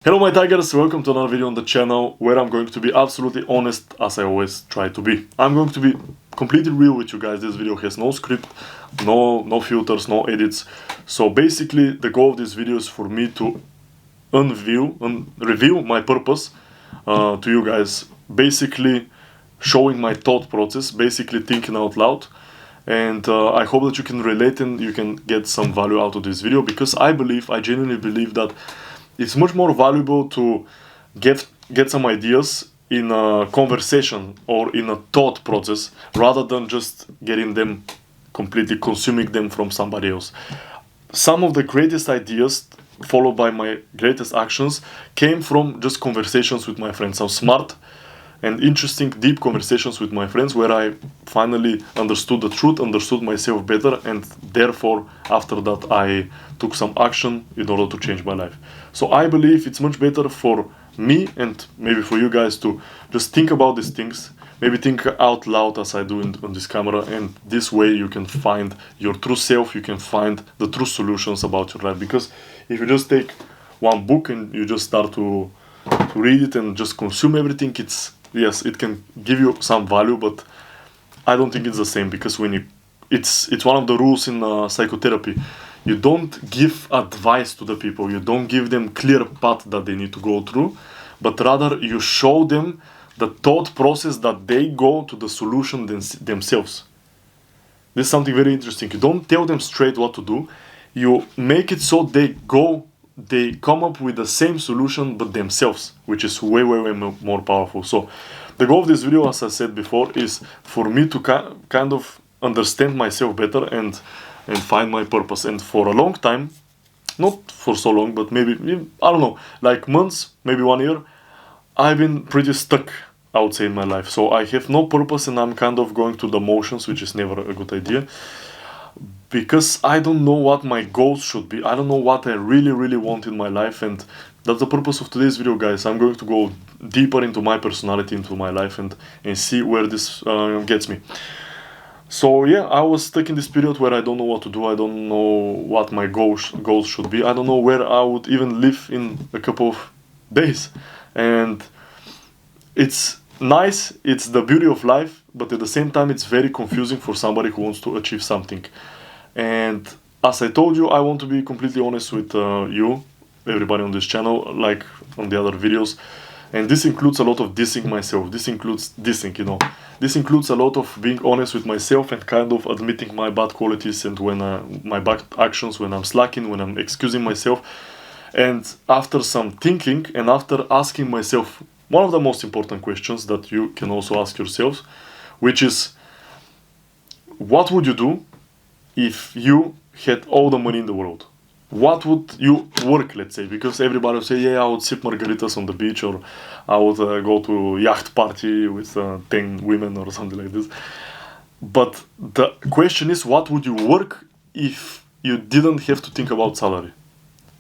Hello my tigers, welcome to another video on the channel where I'm going to be absolutely honest as I always try to be. I'm going to be completely real with you guys. This video has no script, no filters, no edits. So basically the goal of this video is for me to reveal my purpose to you guys. Basically showing my thought process, basically thinking out loud. And I hope that you can relate and you can get some value out of this video, because I genuinely believe that it's much more valuable to get some ideas in a conversation or in a thought process rather than just getting them completely consuming them from somebody else. Some of the greatest ideas followed by my greatest actions came from just conversations with my friends. Some smart and interesting, deep conversations with my friends where I finally understood the truth, understood myself better, and therefore after that I took some action in order to change my life. So I believe it's much better for me and maybe for you guys to just think about these things, maybe think out loud as I do on this camera, and this way you can find your true self, you can find the true solutions about your life. Because if you just take one book and you just start to read it and just consume everything, yes, it can give you some value, but I don't think it's the same, because it's one of the rules in psychotherapy. You don't give advice to the people, you don't give them clear path that they need to go through, but rather you show them the thought process that they go to the solution themselves. This is something very interesting. You don't tell them straight what to do, you make it so they come up with the same solution but themselves, which is way more powerful. So the goal of this video, as I said before, is for me to kind of understand myself better and find my purpose. And for a long time, not for so long, but maybe, I don't know, like months, maybe 1 year, I've been pretty stuck, I would say, in my life. So I have no purpose and I'm kind of going through the motions, which is never a good idea, because I don't know what my goals should be. I don't know what I really want in my life, and that's the purpose of today's video, guys. I'm going to go deeper into my personality, into my life, and see where this gets me. So yeah, I was stuck in this period where I don't know what to do. I don't know what my goals should be. I don't know where I would even live in a couple of days. And it's nice, it's the beauty of life, but at the same time it's very confusing for somebody who wants to achieve something. And as I told you, I want to be completely honest with you, everybody on this channel, like on the other videos. And this includes a lot of dissing myself. This includes dissing, you know. This includes a lot of being honest with myself and kind of admitting my bad qualities and when my bad actions, when I'm slacking, when I'm excusing myself. And after some thinking and after asking myself one of the most important questions that you can also ask yourselves, which is, what would you do if you had all the money in the world? What would you work, let's say? Because everybody will say, yeah, I would sip margaritas on the beach, or I would go to a yacht party with 10 women or something like this. But the question is, what would you work if you didn't have to think about salary?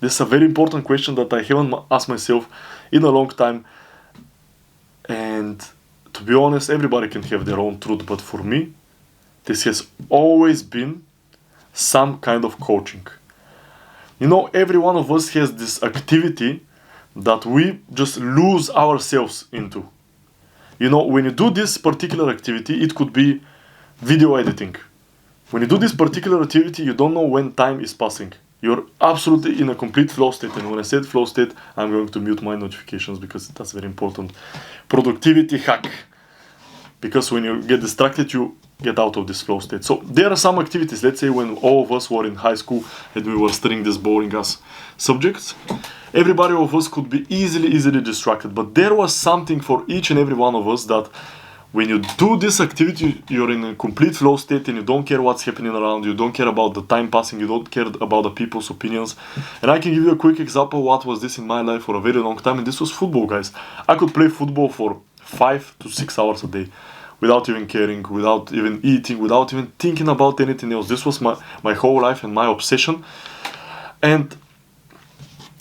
This is a very important question that I haven't asked myself in a long time. And to be honest, everybody can have their own truth, but for me, this has always been some kind of coaching. You know, every one of us has this activity that we just lose ourselves into. You know, when you do this particular activity, it could be video editing. When you do this particular activity, you don't know when time is passing. You're absolutely in a complete flow state. And when I said flow state, I'm going to mute my notifications because that's very important. Productivity hack. Because when you get distracted, you get out of this flow state. So there are some activities, let's say when all of us were in high school and we were studying these boring ass subjects, everybody of us could be easily distracted. But there was something for each and every one of us that when you do this activity, you're in a complete flow state and you don't care what's happening around you, don't care about the time passing, you don't care about the people's opinions. And I can give you a quick example what was this in my life for a very long time, and this was football, guys. I could play football for 5 to 6 hours a day without even caring, without even eating, without even thinking about anything else. This was my whole life and my obsession. And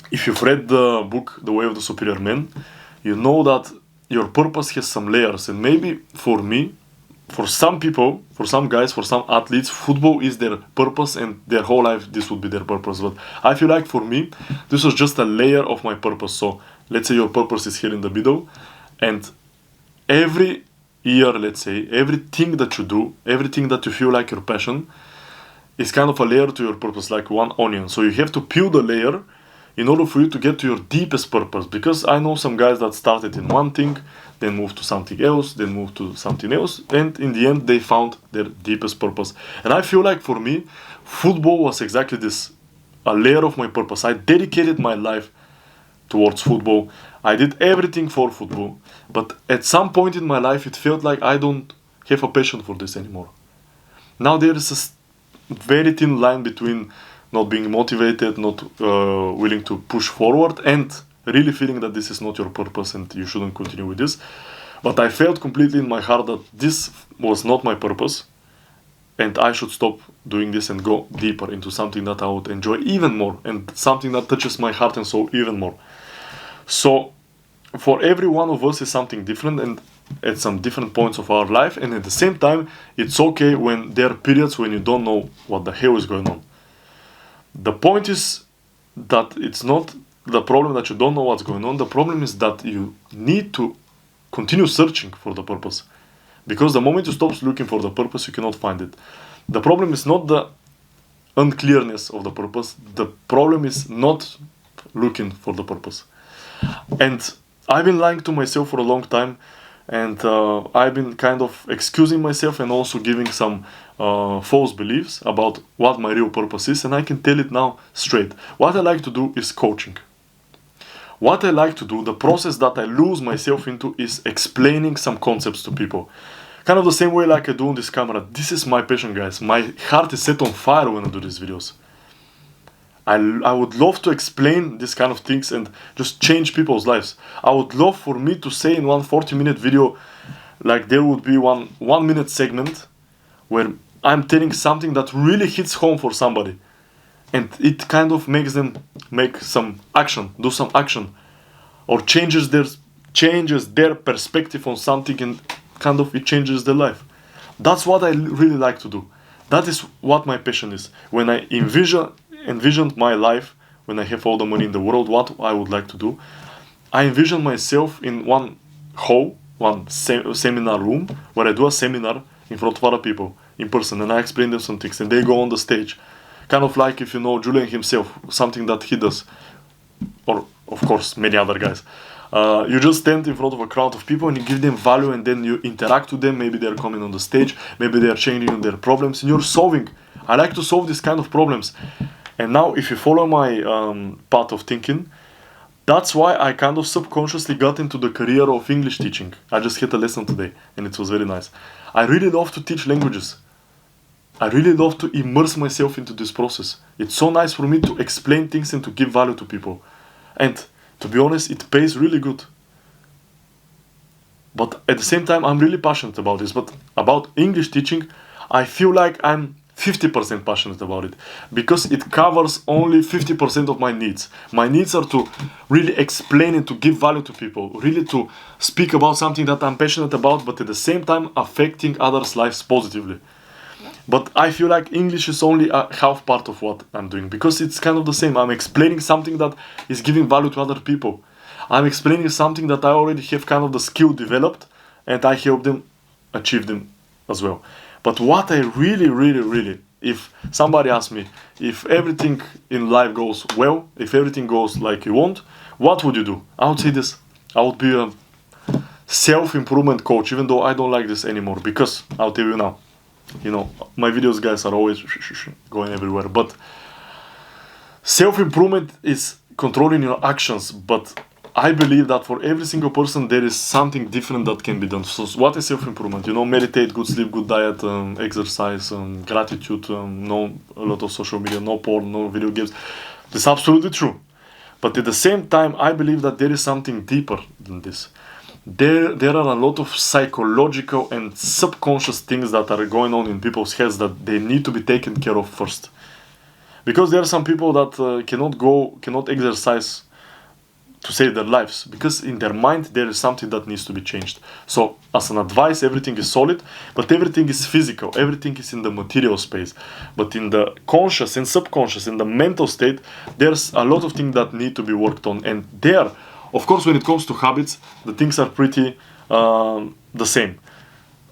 if you've read the book The Way of the Superior Man, you know that your purpose has some layers. And maybe for me, for some people, for some guys, for some athletes, football is their purpose and their whole life this would be their purpose. But I feel like for me, this was just a layer of my purpose. So let's say your purpose is here in the middle, and every year, let's say, everything that you do, everything that you feel like your passion, is kind of a layer to your purpose, like one onion. So you have to peel the layer in order for you to get to your deepest purpose. Because I know some guys that started in one thing, then moved to something else, then moved to something else, and in the end they found their deepest purpose. And I feel like for me, football was exactly this, a layer of my purpose. I dedicated my life towards football. I did everything for football. But at some point in my life, it felt like I don't have a passion for this anymore. Now there is a very thin line between not being motivated, not willing to push forward, and really feeling that this is not your purpose and you shouldn't continue with this. But I felt completely in my heart that this was not my purpose, and I should stop doing this and go deeper into something that I would enjoy even more, and something that touches my heart and soul even more. So for every one of us is something different, and at some different points of our life, and at the same time it's okay when there are periods when you don't know what the hell is going on. The point is that it's not the problem that you don't know what's going on. The problem is that you need to continue searching for the purpose, because the moment you stop looking for the purpose, you cannot find it. The problem is not the unclearness of the purpose. The problem is not looking for the purpose. And I've been lying to myself for a long time, and I've been kind of excusing myself and also giving some false beliefs about what my real purpose is, and I can tell it now straight. What I like to do is coaching. What I like to do, the process that I lose myself into, is explaining some concepts to people. Kind of the same way like I do on this camera. This is my passion, guys. My heart is set on fire when I do these videos. I would love to explain these kind of things and just change people's lives. I would love for me to say in one 40-minute video, like there would be one 1-minute segment where I'm telling something that really hits home for somebody. And it kind of makes them make some action, do some action. Or changes their perspective on something, and kind of it changes their life. That's what I really like to do. That is what my passion is. When I envisioned my life, when I have all the money in the world, what I would like to do, I envision myself in one hall, one seminar room, where I do a seminar in front of other people in person, and I explain them some things, and they go on the stage. Kind of like, if you know Julian himself, something that he does, or of course many other guys. You just stand in front of a crowd of people and you give them value, and then you interact with them. Maybe they're coming on the stage, maybe they're changing their problems, and you're solving. I like to solve these kind of problems. And now if you follow my path of thinking, that's why I kind of subconsciously got into the career of English teaching. I just had a lesson today and it was very nice. I really love to teach languages. I really love to immerse myself into this process. It's so nice for me to explain things and to give value to people. And to be honest, it pays really good. But at the same time, I'm really passionate about this. But about English teaching, I feel like I'm 50% passionate about it, because it covers only 50% of my needs. My needs are to really explain and to give value to people, really to speak about something that I'm passionate about, but at the same time affecting others' lives positively. But I feel like English is only a half part of what I'm doing, because it's kind of the same. I'm explaining something that is giving value to other people. I'm explaining something that I already have kind of the skill developed, and I help them achieve them as well. But what I really, if somebody asks me, if everything in life goes well, if everything goes like you want, what would you do? I would say this. I would be a self-improvement coach, even though I don't like this anymore, because I'll tell you now. You know, my videos, guys, are always going everywhere, but self-improvement is controlling your actions. But I believe that for every single person there is something different that can be done. So what is self-improvement? You know, meditate, good sleep, good diet, exercise, gratitude, no a lot of social media, no porn, no video games. That's absolutely true. But at the same time, I believe that there is something deeper than this. There are a lot of psychological and subconscious things that are going on in people's heads that they need to be taken care of first. Because there are some people that cannot exercise to save their lives, because in their mind there is something that needs to be changed. So as an advice, everything is solid, but everything is physical, everything is in the material space. But in the conscious and subconscious, in the mental state, there's a lot of things that need to be worked on, and there Of course, when it comes to habits, the things are pretty the same.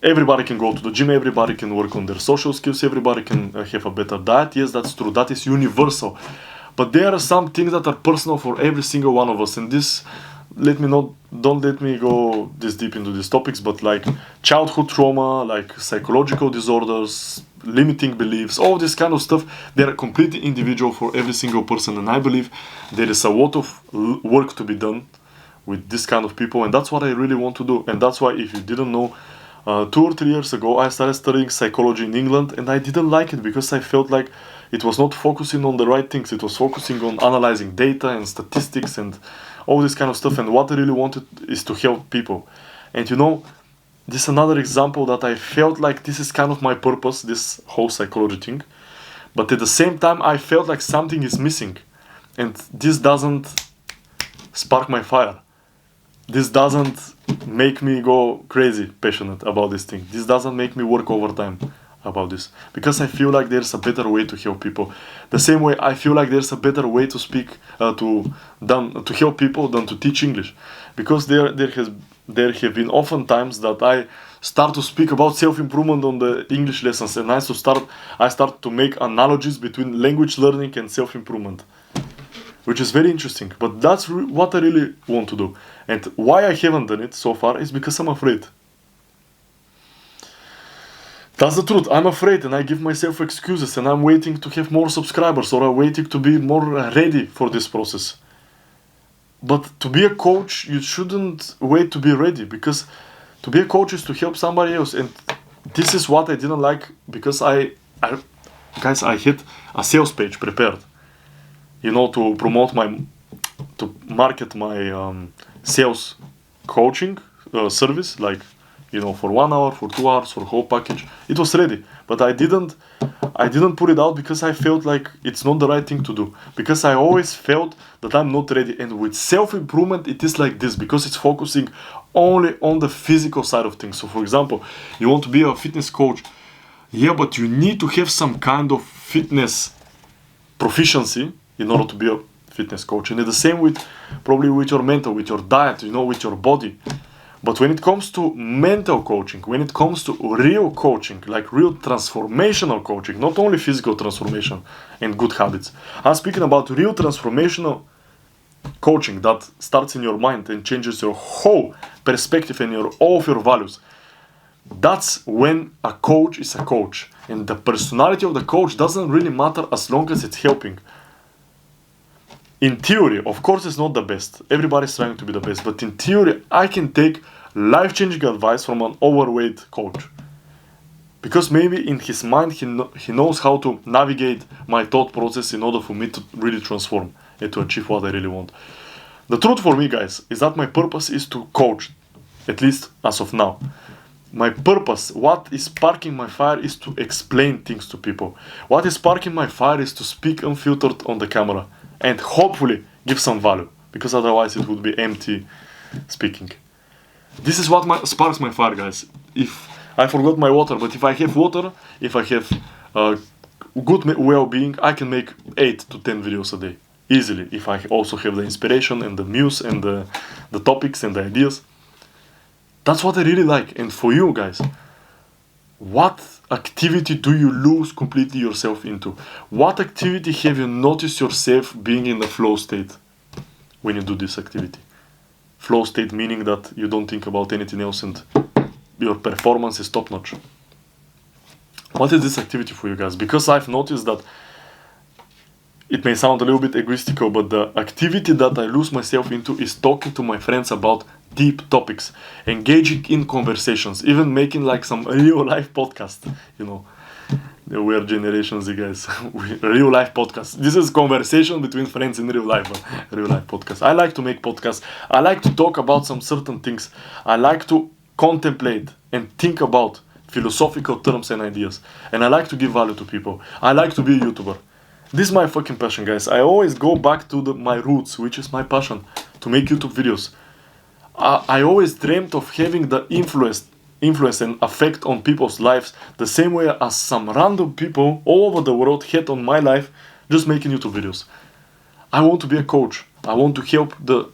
Everybody can go to the gym, everybody can work on their social skills, everybody can have a better diet. Yes, that's true, that is universal. But there are some things that are personal for every single one of us, and this, don't let me go this deep into these topics, but like childhood trauma, like psychological disorders, limiting beliefs, all this kind of stuff, they're completely individual for every single person, and I believe there is a lot of work to be done with this kind of people, and that's what I really want to do. And that's why, if you didn't know, 2 or 3 years ago I started studying psychology in England, and I didn't like it because I felt like it was not focusing on the right things. It was focusing on analyzing data and statistics and all this kind of stuff, and what I really wanted is to help people. And you know, this is another example that I felt like this is kind of my purpose, this whole psychology thing, but at the same time I felt like something is missing, and this doesn't spark my fire. This doesn't make me go crazy passionate about this thing. This doesn't make me work overtime about this, because I feel like there's a better way to help people. The same way I feel like there's a better way to speak to help people than to teach English, because there have been often times that I start to speak about self-improvement on the English lessons, and I start to make analogies between language learning and self-improvement, which is very interesting. But that's what I really want to do. And why I haven't done it so far is because I'm afraid. That's the truth. I'm afraid, and I give myself excuses, and I'm waiting to have more subscribers, or I'm waiting to be more ready for this process. But to be a coach, you shouldn't wait to be ready, because to be a coach is to help somebody else. And this is what I didn't like, because I had a sales page prepared, you know, to market my sales coaching service, like, you know, for 1 hour, for 2 hours, for whole package. It was ready, but I didn't put it out because I felt like it's not the right thing to do, because I always felt that I'm not ready. And with self-improvement it is like this, because it's focusing only on the physical side of things. So for example, you want to be a fitness coach, yeah, but you need to have some kind of fitness proficiency in order to be a fitness coach. And it's the same with probably with your mental, with your diet, you know, with your body. But when it comes to mental coaching, when it comes to real coaching, like real transformational coaching, not only physical transformation and good habits, I'm speaking about real transformational coaching that starts in your mind and changes your whole perspective and all of your values. That's when a coach is a coach. And the personality of the coach doesn't really matter as long as it's helping. In theory, of course, it's not the best. Everybody's trying to be the best. But in theory, I can take life-changing advice from an overweight coach, because maybe in his mind he knows how to navigate my thought process in order for me to really transform and to achieve what I really want. The truth for me, guys, is that my purpose is to coach, at least as of now. My purpose, what is sparking my fire, is to explain things to people. What is sparking my fire is to speak unfiltered on the camera and hopefully give some value, because otherwise it would be empty speaking. This is what sparks my fire, guys. If I forgot my water, but if I have water, if I have good well-being, I can make 8 to 10 videos a day easily. If I also have the inspiration and the muse and the topics and the ideas. That's what I really like. And for you guys, what activity do you lose completely yourself into? What activity have you noticed yourself being in the flow state when you do this activity? Flow state meaning that you don't think about anything else and your performance is top-notch. What is this activity for you guys? Because I've noticed that it may sound a little bit egoistical, but the activity that I lose myself into is talking to my friends about deep topics, engaging in conversations, even making like some real life podcast, you know. We are Generation Z, guys. Real life podcast. This is conversation between friends in real life, but real life podcast. I like to make podcasts. I like to talk about some certain things. I like to contemplate and think about philosophical terms and ideas. And I like to give value to people. I like to be a YouTuber. This is my fucking passion, guys. I always go back to my roots, which is my passion, to make YouTube videos. I always dreamt of having the influence and effect on people's lives the same way as some random people all over the world had on my life just making YouTube videos. I want to be a coach. I want to help the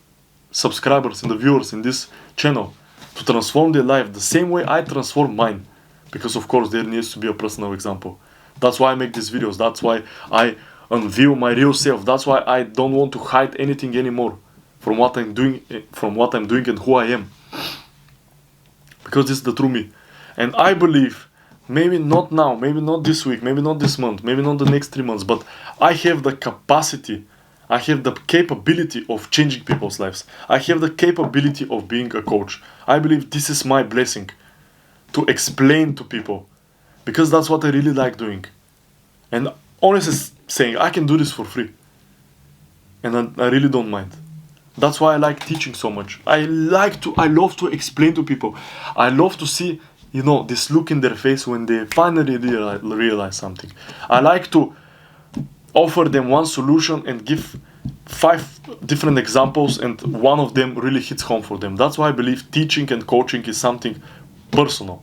subscribers and the viewers in this channel to transform their life the same way I transform mine. Because of course there needs to be a personal example. That's why I make these videos. That's why I unveil my real self. That's why I don't want to hide anything anymore from what I'm doing and who I am. Because this is the true me. And I believe, maybe not now, maybe not this week, maybe not this month, maybe not the next 3 months, but I have the capacity, I have the capability of changing people's lives. I have the capability of being a coach. I believe this is my blessing, to explain to people, because that's what I really like doing. And honestly saying, I can do this for free. And I really don't mind. That's why I like teaching so much. I love to explain to people. I love to see, you know, this look in their face when they finally realize something. I like to offer them one solution and give 5 different examples, and one of them really hits home for them. That's why I believe teaching and coaching is something personal,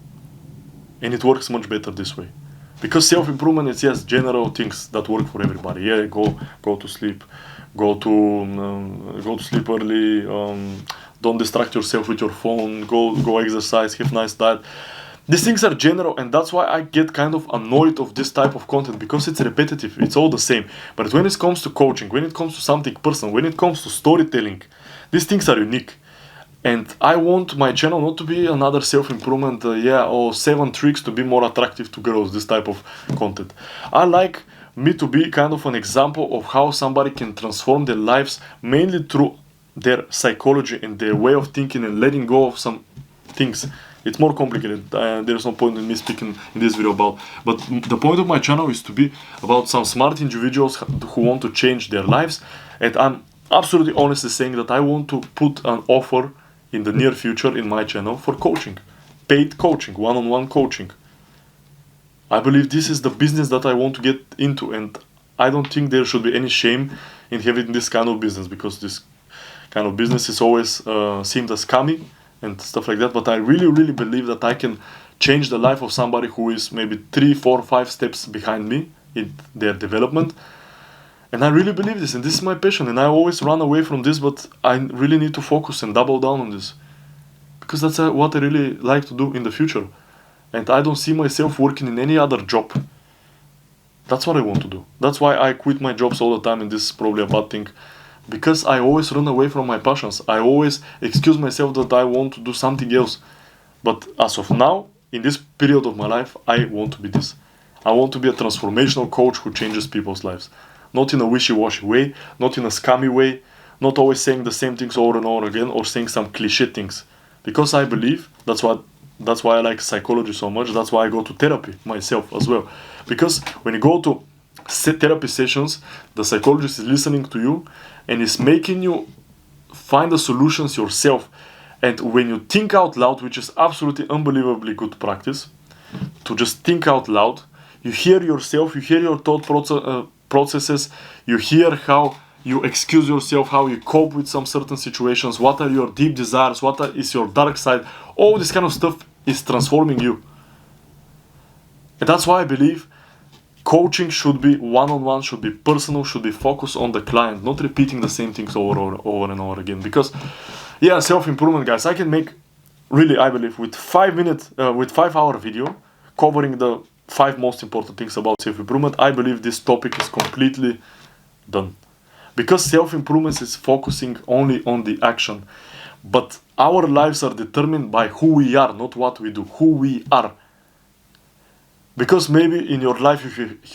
and it works much better this way. Because self-improvement is just general things that work for everybody. Yeah, go to sleep, go to sleep early, don't distract yourself with your phone, go exercise, have nice diet. These things are general, and that's why I get kind of annoyed of this type of content, because it's repetitive, it's all the same. But when it comes to coaching, when it comes to something personal, when it comes to storytelling, these things are unique. And I want my channel not to be another self-improvement, 7 tricks to be more attractive to girls, this type of content. I like me to be kind of an example of how somebody can transform their lives, mainly through their psychology and their way of thinking and letting go of some things. It's more complicated. There's no point in me speaking in this video about. But the point of my channel is to be about some smart individuals who want to change their lives. And I'm absolutely honestly saying that I want to put an offer in the near future in my channel for coaching. Paid coaching, one-on-one coaching. I believe this is the business that I want to get into, and I don't think there should be any shame in having this kind of business, because this kind of business is always seemed as scammy and stuff like that. But I really believe that I can change the life of somebody who is maybe 3, 4, 5 steps behind me in their development. And I really believe this, and this is my passion, and I always run away from this, but I really need to focus and double down on this, because that's what I really like to do in the future. And I don't see myself working in any other job. That's what I want to do. That's why I quit my jobs all the time, and this is probably a bad thing, because I always run away from my passions. I always excuse myself that I want to do something else. But as of now, in this period of my life, I want to be this. I want to be a transformational coach who changes people's lives. Not in a wishy-washy way, not in a scammy way, not always saying the same things over and over again, or saying some cliche things. Because I believe, that's why I like psychology so much, that's why I go to therapy myself as well. Because when you go to therapy sessions, the psychologist is listening to you and is making you find the solutions yourself. And when you think out loud, which is absolutely unbelievably good practice, to just think out loud, you hear yourself, you hear your thought processes, you hear how you excuse yourself, how you cope with some certain situations, what are your deep desires, is your dark side. All this kind of stuff is transforming you. And that's why I believe coaching should be one-on-one, should be personal, should be focused on the client, not repeating the same things over and over again. Because, yeah, self-improvement, guys, I can make, really, I believe, with 5-hour video covering the 5 most important things about self-improvement, I believe this topic is completely done. Because self-improvement is focusing only on the action. But our lives are determined by who we are, not what we do, who we are. Because maybe in your life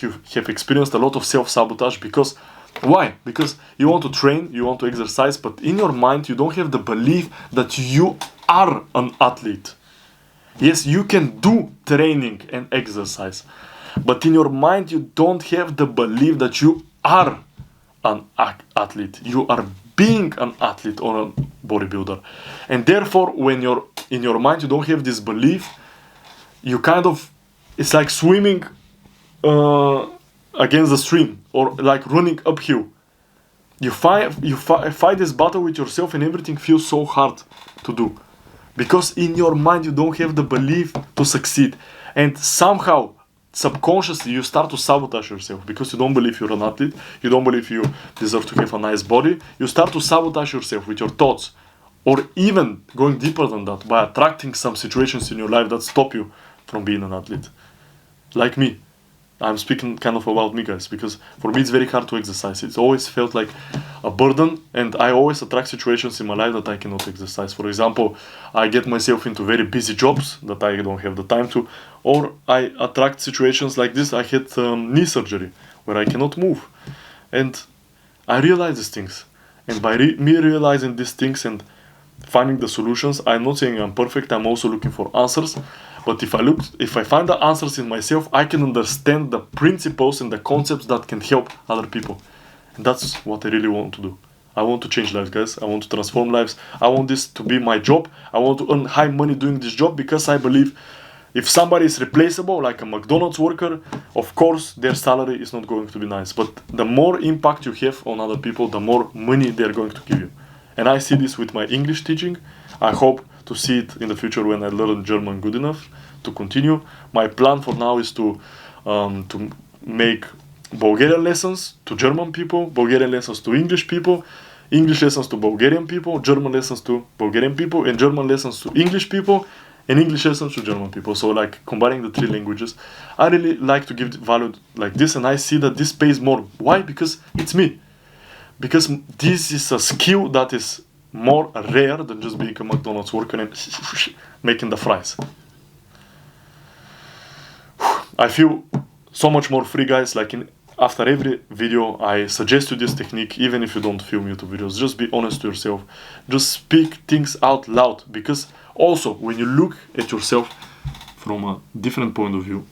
you have experienced a lot of self-sabotage. Because, why? Because you want to train, you want to exercise, but in your mind you don't have the belief that you are an athlete. Yes, you can do training and exercise, but in your mind you don't have the belief that you are an athlete. You are being an athlete or a bodybuilder. And therefore, when you're in your mind you don't have this belief, you kind of, it's like swimming against the stream, or like running uphill. You fight this battle with yourself, and everything feels so hard to do. Because in your mind you don't have the belief to succeed. And somehow, subconsciously, you start to sabotage yourself. Because you don't believe you're an athlete, you don't believe you deserve to have a nice body. You start to sabotage yourself with your thoughts, or even going deeper than that, by attracting some situations in your life that stop you from being an athlete. Like me. I'm speaking kind of about me, guys, because for me it's very hard to exercise. It's always felt like a burden, and I always attract situations in my life that I cannot exercise. For example, I get myself into very busy jobs that I don't have the time to, or I attract situations like this. I had knee surgery where I cannot move, and I realize these things. And by me realizing these things and finding the solutions, I'm not saying I'm perfect. I'm also looking for answers. But if I find the answers in myself, I can understand the principles and the concepts that can help other people. And that's what I really want to do. I want to change lives, guys. I want to transform lives. I want this to be my job. I want to earn high money doing this job, because I believe if somebody is replaceable, like a McDonald's worker, of course their salary is not going to be nice. But the more impact you have on other people, the more money they're going to give you. And I see this with my English teaching. I hope to see it in the future when I learn German good enough to continue. My plan for now is to make Bulgarian lessons to German people, Bulgarian lessons to English people, English lessons to Bulgarian people, German lessons to Bulgarian people, and German lessons to English people, and English lessons to German people. So like combining the 3 languages. I really like to give value like this, and I see that this pays more. Why? Because it's me. Because this is a skill that is more rare than just being a McDonald's worker and making the fries. I feel so much more free, guys. Like after every video, I suggest you this technique, even if you don't film YouTube videos. Just be honest to yourself. Just speak things out loud. Because also, when you look at yourself from a different point of view,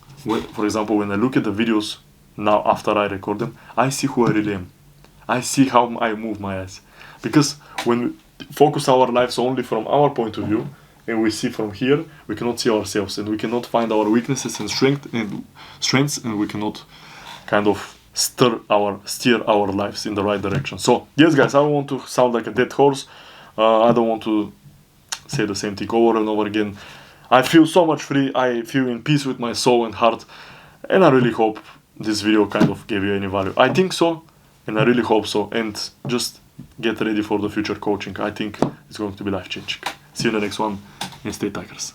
for example, when I look at the videos now after I record them, I see who I really am. I see how I move my eyes. Because when we focus our lives only from our point of view, and we see from here, we cannot see ourselves, and we cannot find our weaknesses and strengths, and we cannot kind of steer our lives in the right direction. So yes, guys, I don't want to sound like a dead horse. I don't want to say the same thing over and over again. I feel so much free. I feel in peace with my soul and heart, and I really hope this video kind of gave you any value. I think so, and I really hope so. And just get ready for the future coaching. I think it's going to be life-changing. See you in the next one, and stay Tigers.